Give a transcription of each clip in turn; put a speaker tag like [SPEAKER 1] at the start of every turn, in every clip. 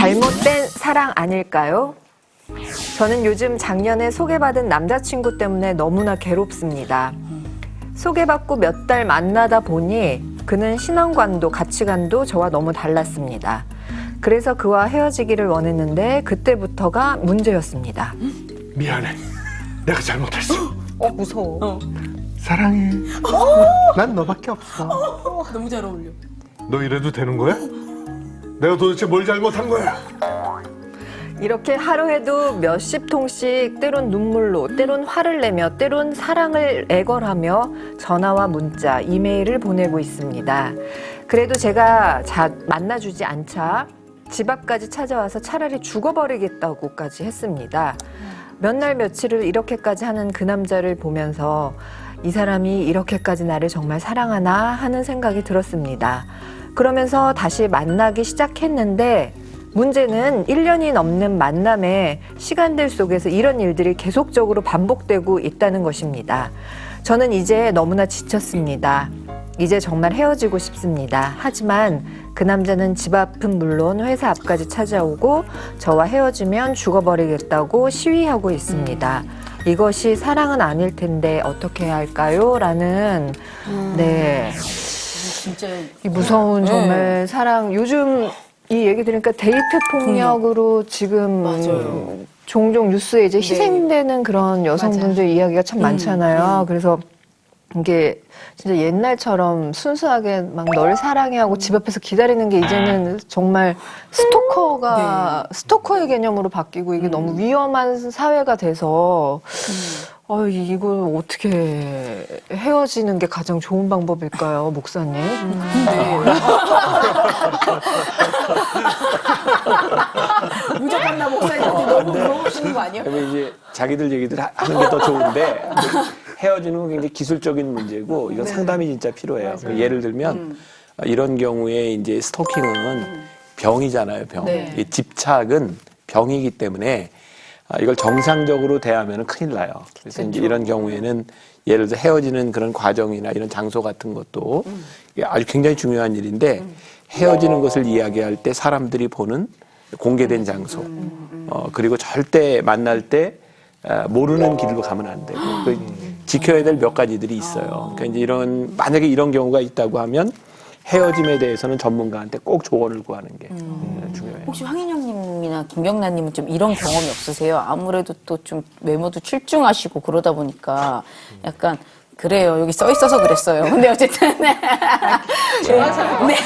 [SPEAKER 1] 잘못된 사랑 아닐까요? 저는 요즘 작년에 소개받은 남자친구 때문에 너무나 괴롭습니다. 소개받고 몇 달 만나다 보니 그는 신앙관도 가치관도 저와 너무 달랐습니다. 그래서 그와 헤어지기를 원했는데 그때부터가 문제였습니다.
[SPEAKER 2] 미안해. 내가 잘못했어.
[SPEAKER 3] 무서워.
[SPEAKER 2] 사랑해. 난 너밖에 없어.
[SPEAKER 3] 너무 잘 어울려.
[SPEAKER 2] 너 이래도 되는 거야? 내가 도대체 뭘 잘못한 거야?
[SPEAKER 1] 이렇게 하루에도 몇십 통씩 때론 눈물로 때론 화를 내며 때론 사랑을 애걸하며 전화와 문자, 이메일을 보내고 있습니다. 그래도 제가 만나주지 않자 집 앞까지 찾아와서 차라리 죽어버리겠다고까지 했습니다. 몇 날 며칠을 이렇게까지 하는 그 남자를 보면서 이 사람이 이렇게까지 나를 정말 사랑하나 하는 생각이 들었습니다. 그러면서 다시 만나기 시작했는데 문제는 1년이 넘는 만남의 시간들 속에서 이런 일들이 계속적으로 반복되고 있다는 것입니다. 저는 이제 너무나 지쳤습니다. 이제 정말 헤어지고 싶습니다. 하지만 그 남자는 집 앞은 물론 회사 앞까지 찾아오고 저와 헤어지면 죽어버리겠다고 시위하고 있습니다. 이것이 사랑은 아닐 텐데 어떻게 해야 할까요? 라는 네,
[SPEAKER 3] 진짜
[SPEAKER 1] 이 무서운 정말 사랑. 요즘 이 얘기 들으니까 데이트 폭력으로 지금
[SPEAKER 3] 맞아요.
[SPEAKER 1] 종종 뉴스에 이제 희생되는 그런 여성분들 이야기가 참 많잖아요. 그래서 이게 진짜 옛날처럼 순수하게 막 널 사랑해 하고 집 앞에서 기다리는 게 이제는 정말 스토커의 개념으로 바뀌고 이게 너무 위험한 사회가 돼서 이걸 어떻게 헤어지는 게 가장 좋은 방법일까요, 목사님?
[SPEAKER 3] 무조건 나 목사님한테 너무 물어보시는 거 아니에요?
[SPEAKER 4] 그러면 이제 자기들 얘기들 하는 게 더 좋은데 헤어지는 건 굉장히 기술적인 문제고 이건 상담이 진짜 필요해요. 예를 들면 이런 경우에 이제 스토킹은 병이잖아요, 병.
[SPEAKER 3] 네.
[SPEAKER 4] 이 집착은 병이기 때문에 이걸 정상적으로 대하면 큰일 나요. 그래서 이제 이런 경우에는 예를 들어 헤어지는 그런 과정이나 이런 장소 같은 것도 이게 아주 굉장히 중요한 일인데 헤어지는 것을 이야기할 때 사람들이 보는 공개된 장소, 그리고 절대 만날 때 모르는 길로 가면 안 되고 지켜야 될 몇 가지들이 있어요. 그러니까 이제 만약에 이런 경우가 있다고 하면 헤어짐에 대해서는 전문가한테 꼭 조언을 구하는 게 중요해요.
[SPEAKER 3] 혹시 황인영님이나 김경란님은 좀 이런 경험이 없으세요? 아무래도 또 좀 외모도 출중하시고 그러다 보니까 약간 그래요. 여기 써 있어서 그랬어요. 근데 어쨌든 좋아서 네.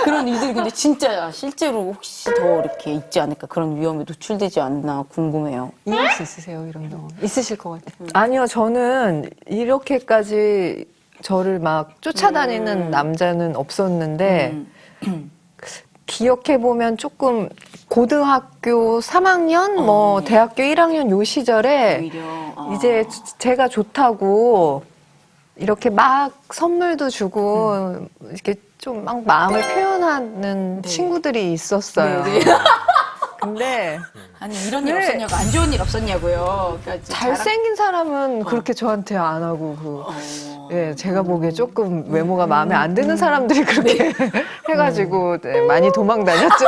[SPEAKER 3] 그런 일들이 근데 진짜 실제로 혹시 더 이렇게 있지 않을까 그런 위험에 노출되지 않나 궁금해요.
[SPEAKER 5] 이해할 수 있으세요? 이런 경험 있으실 것 같아요.
[SPEAKER 1] 아니요, 저는 이렇게까지 저를 막 쫓아다니는 남자는 없었는데 기억해보면 조금 고등학교 3학년, 대학교 1학년 요 시절에
[SPEAKER 3] 오히려
[SPEAKER 1] 이제 제가 좋다고 이렇게 막 선물도 주고 이렇게 좀 막 마음을 표현하는 친구들이 있었어요.
[SPEAKER 3] 네.
[SPEAKER 1] 근데
[SPEAKER 3] 아니 이런 일
[SPEAKER 1] 네.
[SPEAKER 3] 없었냐고 안 좋은 일 없었냐고요. 그러니까
[SPEAKER 1] 잘생긴 사람은 그렇게 저한테 안 하고 예, 제가 보기에 조금 외모가 마음에 안 드는 사람들이 그렇게 해가지고 네, 많이 도망 다녔죠.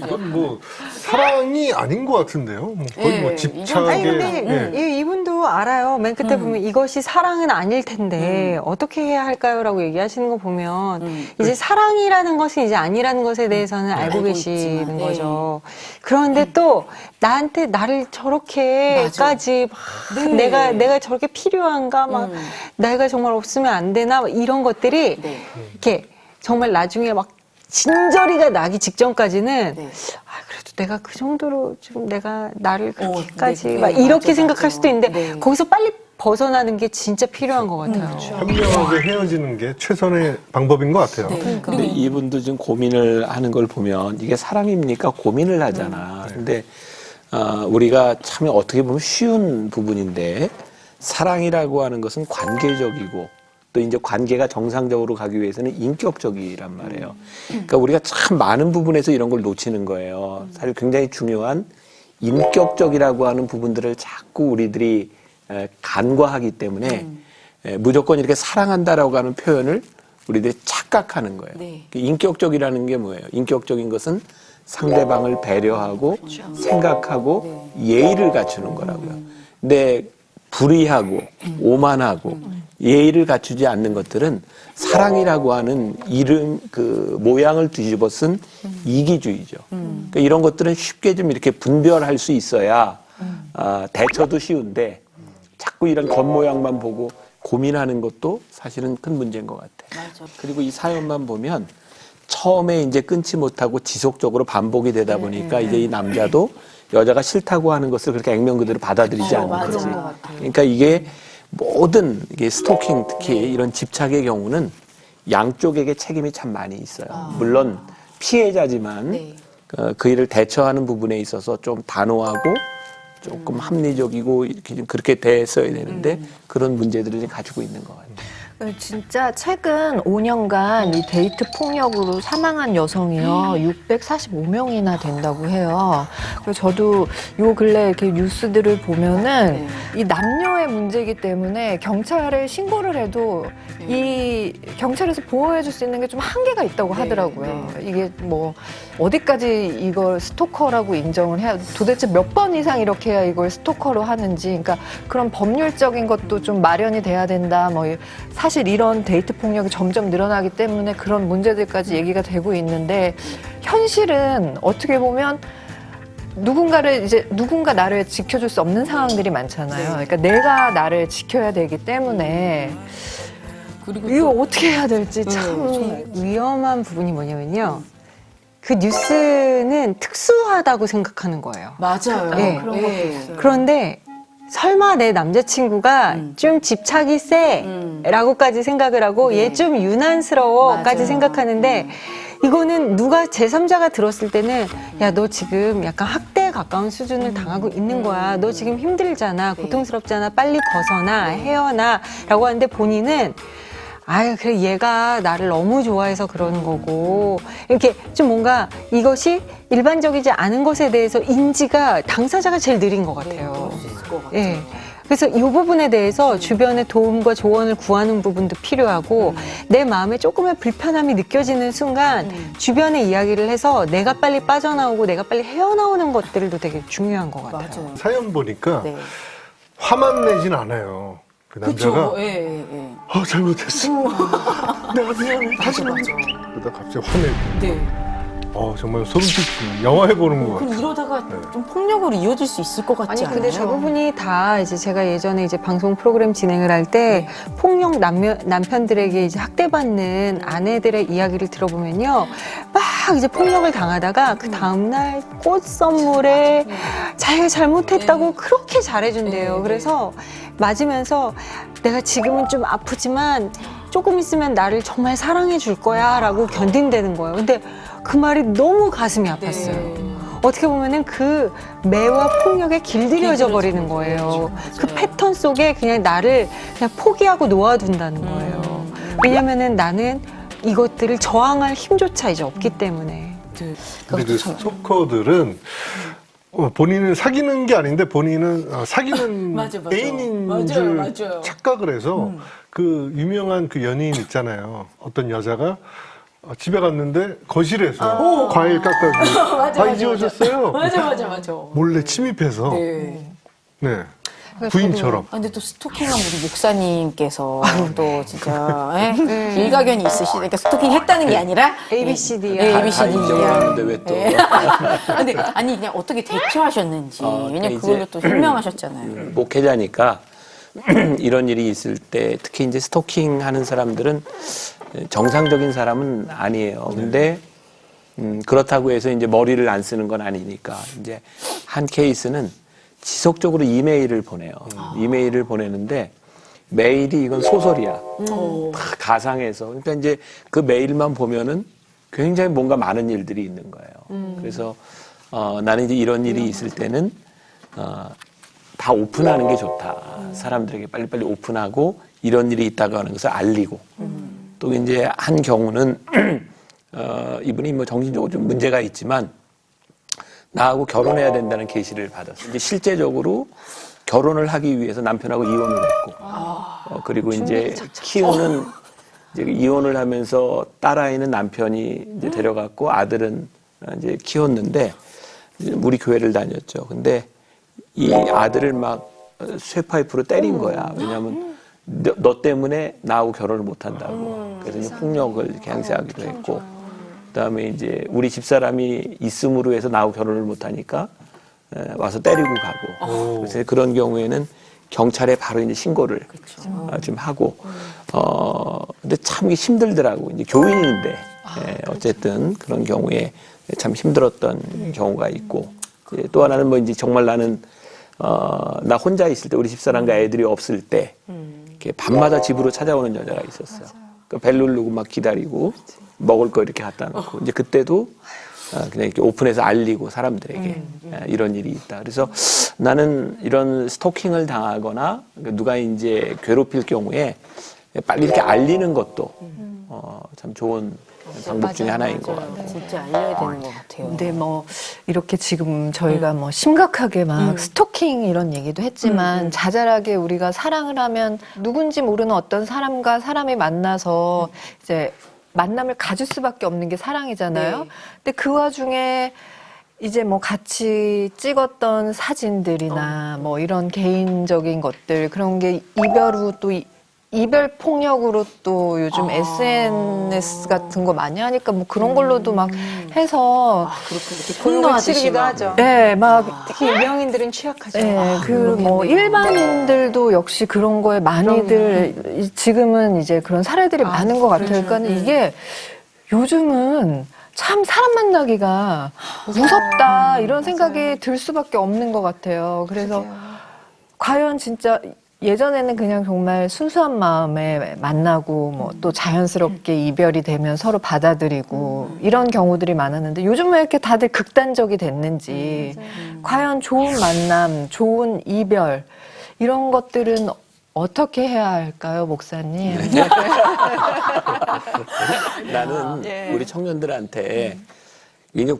[SPEAKER 2] 이건 뭐 사랑이 아닌 것 같은데요. 거의 뭐
[SPEAKER 3] 네,
[SPEAKER 2] 집착의.
[SPEAKER 5] 아니 근데 이분도 알아요. 맨 끝에 보면 이것이 사랑은 아닐 텐데 어떻게 해야 할까요?라고 얘기하시는 거 보면 이제 사랑이라는 것은 이제 아니라는 것에 대해서는 알고 계시는
[SPEAKER 3] 있지만,
[SPEAKER 5] 거죠. 그런데 또 나한테 나를 저렇게까지 막 내가 저렇게 필요한가 막 내가 정말 없으면 안 되나 막 이런 것들이 이렇게 정말 나중에 막 진저리가 나기 직전까지는 그래도 내가 그 정도로 좀 내가 나를 그렇게까지 막 이렇게 생각할 수도 있는데 거기서 빨리 벗어나는 게 진짜 필요한 것 같아요.
[SPEAKER 2] 현명하게 헤어지는 게 최선의 방법인 것 같아요.
[SPEAKER 4] 근데 이분도 지금 고민을 하는 걸 보면 이게 사랑입니까? 고민을 하잖아. 근데 우리가 참 어떻게 보면 쉬운 부분인데 사랑이라고 하는 것은 관계적이고 또 이제 관계가 정상적으로 가기 위해서는 인격적이란 말이에요. 그러니까 우리가 참 많은 부분에서 이런 걸 놓치는 거예요. 사실 굉장히 중요한 인격적이라고 하는 부분들을 자꾸 우리들이 간과하기 때문에 무조건 이렇게 사랑한다라고 하는 표현을 우리들이 착각하는 거예요.
[SPEAKER 3] 네.
[SPEAKER 4] 인격적이라는 게 뭐예요? 인격적인 것은 상대방을 배려하고 생각하고 예의를 갖추는 거라고요. 근데 불의하고 오만하고 예의를 갖추지 않는 것들은 사랑이라고 하는 이름 그 모양을 뒤집어 쓴 이기주의죠. 그러니까 이런 것들은 쉽게 좀 이렇게 분별할 수 있어야 대처도 쉬운데 자꾸 이런 겉모양만 보고 고민하는 것도 사실은 큰 문제인 것 같아요.
[SPEAKER 3] 맞아.
[SPEAKER 4] 그리고 이 사연만 보면 처음에 이제 끊지 못하고 지속적으로 반복이 되다 보니까 이제 이 남자도 여자가 싫다고 하는 것을 그렇게 액면 그대로 받아들이지 않는
[SPEAKER 3] 맞아.
[SPEAKER 4] 거지.
[SPEAKER 3] 그런 것 같아요.
[SPEAKER 4] 그러니까 이게 모든 이게 스토킹 특히 이런 집착의 경우는 양쪽에게 책임이 참 많이 있어요. 물론 피해자지만
[SPEAKER 3] 네.
[SPEAKER 4] 그 일을 대처하는 부분에 있어서 좀 단호하고 조금 합리적이고 이렇게 좀 그렇게 됐어야 되는데 그런 문제들을 지금 가지고 있는 것 같아요.
[SPEAKER 1] 진짜 최근 5년간 이 데이트 폭력으로 사망한 여성이요 645명이나 된다고 해요. 그래서 저도 요 근래 이렇게 뉴스들을 보면은 이 남녀의 문제이기 때문에 경찰에 신고를 해도 이 경찰에서 보호해줄 수 있는 게 좀 한계가 있다고 하더라고요. 이게 뭐 어디까지 이걸 스토커라고 인정을 해야 도대체 몇 번 이상 이렇게 해야 이걸 스토커로 하는지, 그러니까 그런 법률적인 것도 좀 마련이 돼야 된다. 뭐 사실 이런 데이트 폭력이 점점 늘어나기 때문에 그런 문제들까지 얘기가 되고 있는데 현실은 어떻게 보면 누군가 나를 지켜줄 수 없는 상황들이 많잖아요. 그러니까 내가 나를 지켜야 되기 때문에
[SPEAKER 3] 그리고
[SPEAKER 1] 이거 어떻게 해야 될지 참
[SPEAKER 5] 참 위험한 부분이 뭐냐면요. 그 뉴스는 특수하다고 생각하는 거예요.
[SPEAKER 3] 맞아요.
[SPEAKER 5] 네.
[SPEAKER 3] 그런 것도 있어요.
[SPEAKER 5] 그런데 설마 내 남자친구가 좀 집착이 세라고까지 생각을 하고 얘 좀 유난스러워까지
[SPEAKER 3] 맞아요.
[SPEAKER 5] 생각하는데 이거는 누가 제3자가 들었을 때는 야, 너 지금 약간 학대에 가까운 수준을 당하고 있는 거야. 너 지금 힘들잖아. 고통스럽잖아. 빨리 벗어나. 헤어나. 라고 하는데 본인은 아유, 그래, 얘가 나를 너무 좋아해서 그러는 거고. 이렇게 좀 뭔가 이것이 일반적이지 않은 것에 대해서 인지가 당사자가 제일 느린 것 같아요.
[SPEAKER 3] 그럴 수 있을 것 같아요.
[SPEAKER 5] 예. 그래서 이 부분에 대해서 주변의 도움과 조언을 구하는 부분도 필요하고 내 마음에 조금의 불편함이 느껴지는 순간 주변에 이야기를 해서 내가 빨리 빠져나오고 내가 빨리 헤어나오는 것들도 되게 중요한 것 같아요.
[SPEAKER 3] 맞아요.
[SPEAKER 2] 사연 보니까
[SPEAKER 3] 네.
[SPEAKER 2] 화만 내진 않아요. 그 남자가
[SPEAKER 3] 그쵸. 예.
[SPEAKER 2] 잘못했어. 내가 미안해. 다시
[SPEAKER 3] 맞아.
[SPEAKER 2] 그러다 갑자기 화내고.
[SPEAKER 3] 네.
[SPEAKER 2] 정말 소름 끼치는 영화 해보는 것
[SPEAKER 3] 그럼
[SPEAKER 2] 같아요.
[SPEAKER 3] 이러다가 좀 폭력으로 이어질 수 있을 것 같지
[SPEAKER 5] 아니
[SPEAKER 3] 않아요?
[SPEAKER 5] 근데 저 부분이 다 이제 제가 예전에 이제 방송 프로그램 진행을 할 때 폭력 남편들에게 이제 학대받는 아내들의 이야기를 들어보면요, 막 이제 폭력을 당하다가 그 다음날 꽃 선물에 자기가 잘못했다고 그렇게 잘해준대요. 그래서 맞으면서 내가 지금은 좀 아프지만 조금 있으면 나를 정말 사랑해 줄 거야라고 견딘다는 거예요. 근데 그 말이 너무 가슴이 아팠어요. 어떻게 보면은 그 매와 폭력에 길들여져 버리는 거예요. 그 패턴 속에 그냥 나를 그냥 포기하고 놓아둔다는 거예요. 왜냐면은 나는 이것들을 저항할 힘조차 이제 없기 때문에.
[SPEAKER 2] 근데 그 스토커들은 본인은 사귀는 게 아닌데 본인은 사귀는
[SPEAKER 3] 맞아.
[SPEAKER 2] 애인인
[SPEAKER 3] 맞아요,
[SPEAKER 2] 줄
[SPEAKER 3] 맞아요.
[SPEAKER 2] 착각을 해서 그 유명한 그 연예인 있잖아요. 어떤 여자가 집에 갔는데 거실에서 과일 깎아주고 다 잊어졌어요.
[SPEAKER 3] 맞아.
[SPEAKER 2] 몰래 침입해서 네. 부인처럼.
[SPEAKER 3] 아, 근데 또 스토킹한 우리 목사님께서 또 진짜 일가견이 있으시니까 스토킹 했다는 게 아니라
[SPEAKER 5] ABCD야.
[SPEAKER 3] 네,
[SPEAKER 4] 다
[SPEAKER 3] ABCD.
[SPEAKER 4] 인정하는데 왜 또?
[SPEAKER 3] 근데 아니 그냥 어떻게 대처하셨는지 왜냐면
[SPEAKER 4] 이제
[SPEAKER 3] 그걸로 또 유명하셨잖아요.
[SPEAKER 4] 목회자니까 이런 일이 있을 때 특히 이제 스토킹 하는 사람들은 정상적인 사람은 아니에요. 근데 그렇다고 해서 이제 머리를 안 쓰는 건 아니니까 이제 한 케이스는 지속적으로 이메일을 보내요. 이메일을 보내는데 메일이 이건 소설이야. 다 가상해서. 그러니까 이제 그 메일만 보면은 굉장히 뭔가 많은 일들이 있는 거예요. 그래서 나는 이제 이런 일이 있을 때는 다 오픈하는 게 좋다. 사람들에게 빨리빨리 오픈하고 이런 일이 있다고 하는 것을 알리고. 또 이제 한 경우는 이분이 뭐 정신적으로 좀 문제가 있지만 나하고 결혼해야 된다는 계시를 받았어요. 이제 실제적으로 결혼을 하기 위해서 남편하고 이혼을 했고, 그리고 이제 키우는 이제 이혼을 하면서 딸아이는 남편이 이제 데려갔고 아들은 이제 키웠는데 우리 교회를 다녔죠. 근데 이 아들을 막 쇠파이프로 때린 거야. 왜냐하면 너 때문에 나하고 결혼을 못 한다고. 그래서 이제 폭력을 이렇게 행사하기도 했고, 그다음에 이제 우리 집사람이 있음으로 해서 나하고 결혼을 못 하니까 와서 때리고 가고. 그래서 그런 경우에는 경찰에 바로 이제 신고를 좀 하고, 근데 참 이게 힘들더라고. 이제 교인인데, 어쨌든 그런 경우에 참 힘들었던 경우가 있고, 또 하나는 뭐 이제 정말 나는, 나 혼자 있을 때, 우리 집사람과 애들이 없을 때, 이렇게 밤마다 집으로 찾아오는 여자가 있었어요. 그 벨 누르고 막 기다리고, 먹을 거 이렇게 갖다 놓고, 이제 그때도 그냥 이렇게 오픈해서 알리고 사람들에게 이런 일이 있다. 그래서 나는 이런 스토킹을 당하거나 누가 이제 괴롭힐 경우에 빨리 이렇게 알리는 것도 참 좋은 방법 중에 하나인 것 같아요.
[SPEAKER 3] 진짜 알려야 되는 것 같아요.
[SPEAKER 1] 근데 뭐 이렇게 지금 저희가 뭐 심각하게 막 스토킹 이런 얘기도 했지만 자잘하게 우리가 사랑을 하면 누군지 모르는 어떤 사람과 사람이 만나서 이제 만남을 가질 수밖에 없는 게 사랑이잖아요.
[SPEAKER 3] 네.
[SPEAKER 1] 근데 그 와중에 이제 뭐 같이 찍었던 사진들이나 뭐 이런 개인적인 것들 그런 게 이별 후 또 이별 폭력으로 또 요즘 SNS 같은 거 많이 하니까 뭐 그런 걸로도 막 해서
[SPEAKER 3] 그렇게 이렇게
[SPEAKER 5] 분노를
[SPEAKER 3] 폭로하듯이
[SPEAKER 5] 치르기도
[SPEAKER 3] 막.
[SPEAKER 5] 하죠.
[SPEAKER 1] 네, 막
[SPEAKER 5] 특히 유명인들은 취약하죠.
[SPEAKER 1] 네, 그 뭐 일반인들도 역시 그런 거에 많이들 지금은 이제 그런 사례들이 많은 것 같아요. 그러니까 이게 요즘은 참 사람 만나기가 무섭다 이런 생각이 들 수밖에 없는 것 같아요. 그래서 과연 진짜 예전에는 그냥 정말 순수한 마음에 만나고 뭐 또 자연스럽게 이별이 되면 서로 받아들이고 이런 경우들이 많았는데 요즘은 왜 이렇게 다들 극단적이 됐는지 과연 좋은 만남, 좋은 이별 이런 것들은 어떻게 해야 할까요, 목사님?
[SPEAKER 4] 나는 우리 청년들한테 이게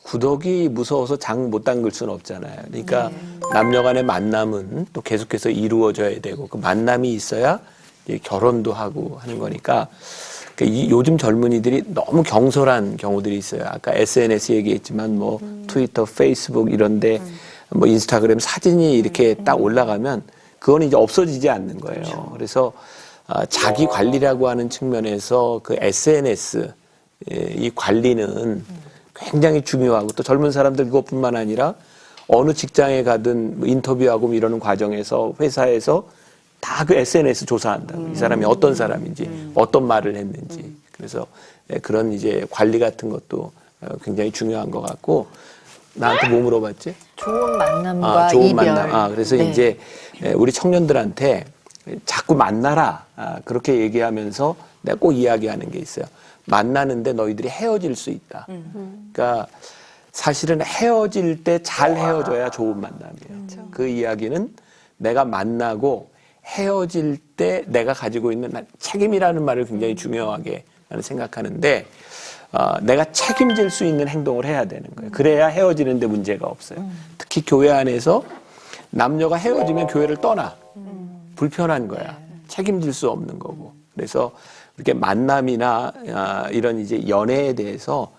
[SPEAKER 4] 구덕이 무서워서 장 못 담글 수는 없잖아요. 그러니까 남녀 간의 만남은 또 계속해서 이루어져야 되고 그 만남이 있어야 이제 결혼도 하고 하는 거니까 요즘 젊은이들이 너무 경솔한 경우들이 있어요. 아까 SNS 얘기했지만 뭐 트위터, 페이스북 이런데 뭐 인스타그램 사진이 이렇게 딱 올라가면 그건 이제 없어지지 않는 거예요. 그래서 자기 관리라고 하는 측면에서 그 SNS 이 관리는 굉장히 중요하고 또 젊은 사람들 그것뿐만 아니라 어느 직장에 가든 뭐 인터뷰하고 이러는 과정에서 회사에서 다 그 SNS 조사한다고 이 사람이 어떤 사람인지 어떤 말을 했는지 그래서 그런 이제 관리 같은 것도 굉장히 중요한 것 같고 나한테 뭐 물어봤지?
[SPEAKER 1] 좋은 만남과
[SPEAKER 4] 좋은
[SPEAKER 1] 이별.
[SPEAKER 4] 만남. 그래서
[SPEAKER 1] 네.
[SPEAKER 4] 이제 우리 청년들한테 자꾸 만나라 그렇게 얘기하면서 내가 꼭 이야기하는 게 있어요. 만나는데 너희들이 헤어질 수 있다. 그러니까 사실은 헤어질 때 잘 헤어져야 좋은 만남이에요. 그 이야기는 내가 만나고 헤어질 때 내가 가지고 있는 책임이라는 말을 굉장히 중요하게 나는 생각하는데 내가 책임질 수 있는 행동을 해야 되는 거예요. 그래야 헤어지는데 문제가 없어요. 특히 교회 안에서 남녀가 헤어지면 교회를 떠나. 불편한 거야. 책임질 수 없는 거고. 그래서 이렇게 만남이나 이런 이제 연애에 대해서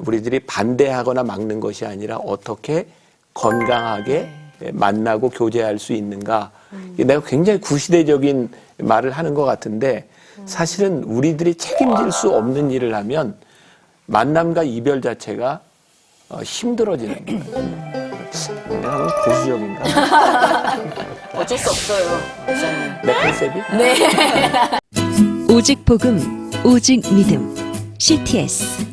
[SPEAKER 4] 우리들이 반대하거나 막는 것이 아니라 어떻게 건강하게 만나고 교제할 수 있는가. 내가 굉장히 구시대적인 말을 하는 것 같은데 사실은 우리들이 책임질 수 없는 일을 하면 만남과 이별 자체가 힘들어지는 거예요. 내가 너무 보수적인가?
[SPEAKER 3] 어쩔 수 없어요.
[SPEAKER 4] 내 컨셉이?
[SPEAKER 3] 네.
[SPEAKER 6] 오직 복음, 오직 믿음. CTS